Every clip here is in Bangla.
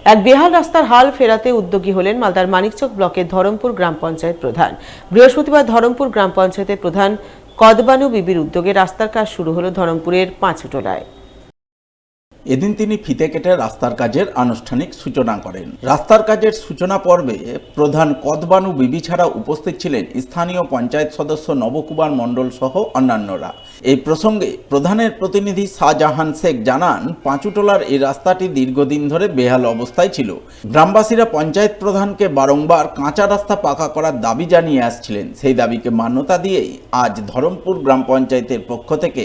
এক বেহাল রাস্তার হাল ফেরাতে উদ্যোগী হলেন মালদার মানিকচক ব্লকের ধরমপুর গ্রাম পঞ্চায়েত প্রধান। বৃহস্পতিবার ধরমপুর গ্রাম পঞ্চায়েতের প্রধান কদবানু বিবির উদ্যোগে রাস্তার কাজ শুরু হলো ধরমপুরের পাঁচুটোলায়। এদিন তিনি ফিতে কেটে রাস্তার কাজের আনুষ্ঠানিক সূচনা করেন। রাস্তার কাজের সূচনা পর্বে প্রধান কদবানু বিবি ছাড়া উপস্থিত ছিলেন স্থানীয় পঞ্চায়েত সদস্য নবকুমার মণ্ডল সহ অন্যান্যরা। এই প্রসঙ্গে প্রধানের প্রতিনিধি শাহজাহান শেখ জানান, পাঁচুটোলার এই রাস্তাটি দীর্ঘদিন ধরে বেহাল অবস্থায় ছিল। গ্রামবাসীরা পঞ্চায়েত প্রধানকে বারংবার কাঁচা রাস্তা পাকা করার দাবি জানিয়ে আসছিলেন। সেই দাবিকে মান্যতা দিয়েই আজ ধরমপুর গ্রাম পঞ্চায়েতের পক্ষ থেকে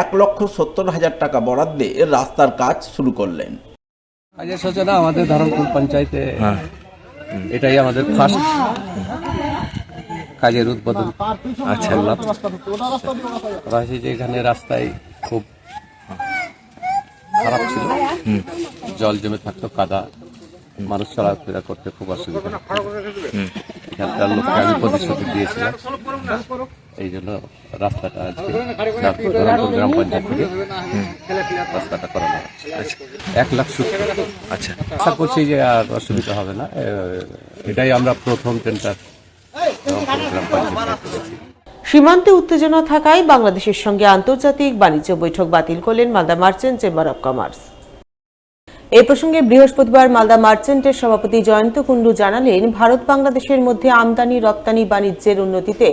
1,70,000 টাকা বরাদ্দে রাস্তার কাজ শুরু করলেন। কাজের সূচনা আমাদের ধরমপুর পঞ্চায়েতে এটাই আমাদের ফার্স্ট কাজের উদ্বোধন। আচ্ছা, যে এখানে রাস্তায় খুব খারাপ ছিল, জল জমে থাকতো, কাদা, মানুষ চলাফেরা করতে খুব অসুবিধা। এখানকার লোককে আমি প্রতিশ্রুতি দিয়েছিলাম, এই জন্য রাস্তাটা আজকে ধরমপুর গ্রাম পঞ্চায়েত থেকে রাস্তাটা করানো হচ্ছে। 1,70,000। আচ্ছা, আশা করছি যে আর অসুবিধা হবে না। এটাই আমরা প্রথম টেন্ডার গ্রাম পঞ্চায়েত। সীমান্তে উত্তেজনা থাকায় বাংলাদেশের সঙ্গে আন্তর্জাতিক বাণিজ্য বৈঠক বাতিল করলেন Malda merchant chamber of commerce. এই প্রসঙ্গে বৃহস্পতিবার মালদা মার্চেন্টের সভাপতি জয়ন্ত কুণ্ডু জানালেন, ভারত বাংলাদেশের মধ্যে আমদানি রপ্তানি বাণিজ্যের উন্নতিতে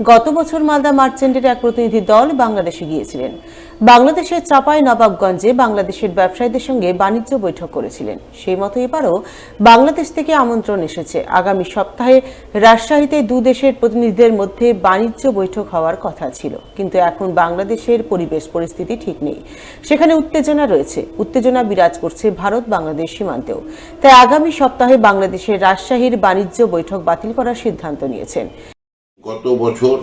গত বছর মালদা মার্চেন্টের এক প্রতিনিধি দল বাংলাদেশে গিয়েছিলেন। বাংলাদেশের চাঁপাইনবাবগঞ্জে বাংলাদেশের ব্যবসায়ীদের সঙ্গে বাণিজ্য বৈঠক করেছিলেন। সেই মতো এবারও বাংলাদেশ থেকে আমন্ত্রণ এসেছে। আগামী সপ্তাহে রাজশাহীতে দু দেশের প্রতিনিধিদের মধ্যে বাণিজ্য বৈঠক হওয়ার কথা ছিল, কিন্তু এখন বাংলাদেশের পরিবেশ পরিস্থিতি ঠিক নেই। সেখানে উত্তেজনা রয়েছে, উত্তেজনা বিরাজ করছে ভারত বাংলাদেশ সীমান্তেও। তাই আগামী সপ্তাহে বাংলাদেশের রাজশাহীর বাণিজ্য বৈঠক বাতিল করার সিদ্ধান্ত নিয়েছেন। গত বছর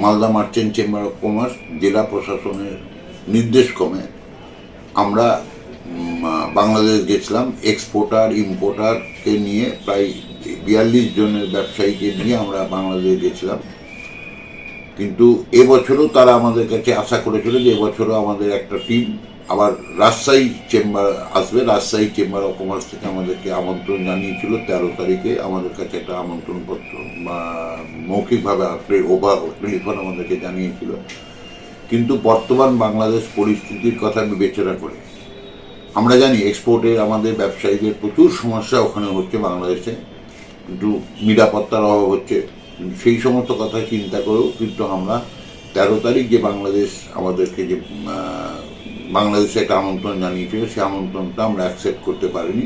Malda merchant chamber of commerce জেলা প্রশাসনের নির্দেশ ক্রমে আমরা বাংলাদেশ গেছিলাম। এক্সপোর্টার ইম্পোর্টারকে নিয়ে প্রায় 42 জনের ব্যবসায়ীকে নিয়ে আমরা বাংলাদেশ গেছিলাম। কিন্তু এবছরও তারা আমাদের কাছে আশা করেছিল যে এবছরও আমাদের একটা টিম আবার রাজশাহী চেম্বার আসবে। রাজশাহী চেম্বার অফ কমার্স থেকে আমাদেরকে আমন্ত্রণ জানিয়েছিল। 13 তারিখে আমাদের কাছে একটা আমন্ত্রণপত্র বা মৌখিকভাবে টেলিফোন আমাদেরকে জানিয়েছিল। কিন্তু বর্তমান বাংলাদেশ পরিস্থিতির কথা বিবেচনা করে আমরা জানি এক্সপোর্টের আমাদের ব্যবসায়ীদের প্রচুর সমস্যা ওখানে হচ্ছে বাংলাদেশে, কিন্তু নিরাপত্তার অভাব হচ্ছে। সেই সমস্ত কথা চিন্তা করেও কিন্তু আমরা 13 তারিখ যে বাংলাদেশ আমাদেরকে যে বাংলাদেশে একটা আমন্ত্রণ জানিয়েছিল, সেই আমন্ত্রণটা আমরা অ্যাকসেপ্ট করতে পারিনি।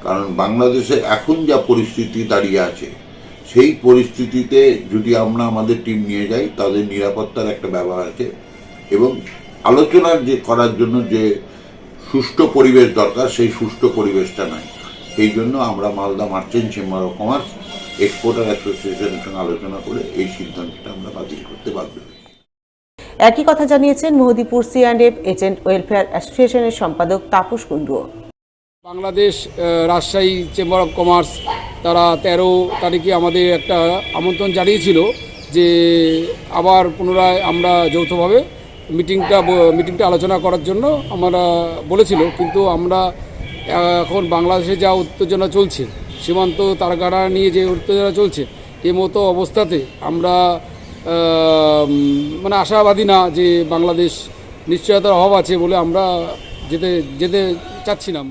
কারণ বাংলাদেশের এখন যা পরিস্থিতি দাঁড়িয়ে আছে, সেই পরিস্থিতিতে যদি আমরা আমাদের টিম নিয়ে যাই, তাদের নিরাপত্তার একটা ব্যাপার আছে এবং আলোচনার যে করার জন্য যে সুষ্ঠু পরিবেশ দরকার, সেই সুষ্ঠু পরিবেশটা নাই। সেই জন্য আমরা Malda merchant chamber of commerce exporter অ্যাসোসিয়েশনের সঙ্গে আলোচনা করে এই সিদ্ধান্তটা আমরা বাতিল করতে বাধ্য হই। একই কথা জানিয়েছেন মেহেদীপুর C&F এজেন্ট ওয়েলফেয়ার অ্যাসোসিয়েশনের সম্পাদক Tapas Kundu. Bangladesh Rajshahi chamber of commerce তারা 13 তারিখে আমাদের একটা আমন্ত্রণ জানিয়েছিল যে আবার পুনরায় আমরা যৌথভাবে মিটিংটা আলোচনা করার জন্য আমরা বলেছিল। কিন্তু আমরা এখন বাংলাদেশে যা উত্তেজনা চলছে, সীমান্ত তারকাটা নিয়ে যে উত্তেজনা চলছে, এই মতো অবস্থাতে আমরা আশাবাদী না যে বাংলাদেশ নিশ্চয়তার অভাব আছে বলে আমরা যেতে চাচ্ছি না।